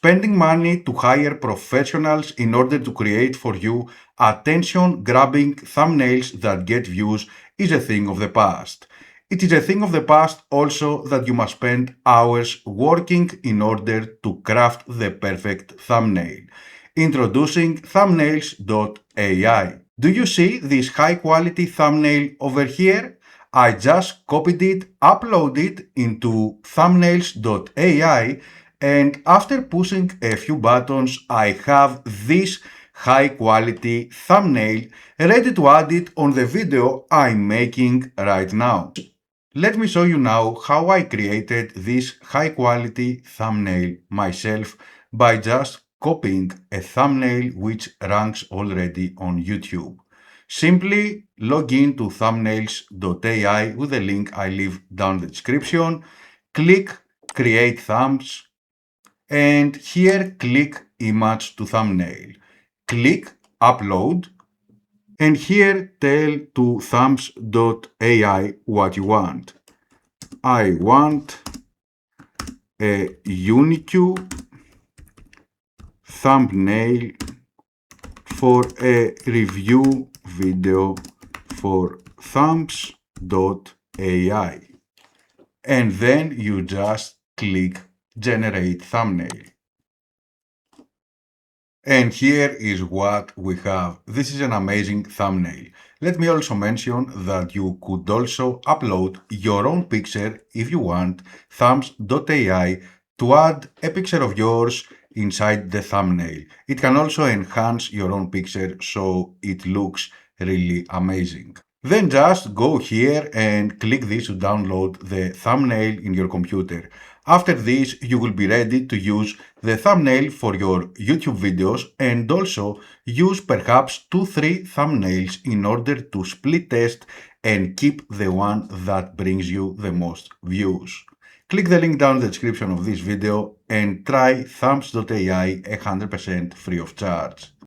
Spending money to hire professionals in order to create for you attention-grabbing thumbnails that get views is a thing of the past. It is a thing of the past also that you must spend hours working in order to craft the perfect thumbnail. Introducing thumbnails.ai. Do you see this high-quality thumbnail over here? I just copied it, uploaded it into thumbnails.ai, and after pushing a few buttons, I have this high-quality thumbnail ready to add it on the video I'm making right now. Let me show you now how I created this high-quality thumbnail myself by just copying a thumbnail which ranks already on YouTube. Simply log in to thumbnails.ai with the link I leave down the description, click Create Thumbs, and here click Image to Thumbnail. Click Upload, and here tell to thumbs.ai what you want. I want a unique thumbnail for a review video for thumbs.ai, and then you just click Generate Thumbnail. And here is what we have. This is an amazing thumbnail. Let me also mention that you could also upload your own picture if you want thumbs.ai to add a picture of yours inside the thumbnail. It can also enhance your own picture so it looks really amazing. Then just go here and click this to download the thumbnail in your computer. After this, you will be ready to use the thumbnail for your YouTube videos and also use perhaps 2-3 thumbnails in order to split test and keep the one that brings you the most views. Click the link down in the description of this video and try thumbs.ai 100% free of charge.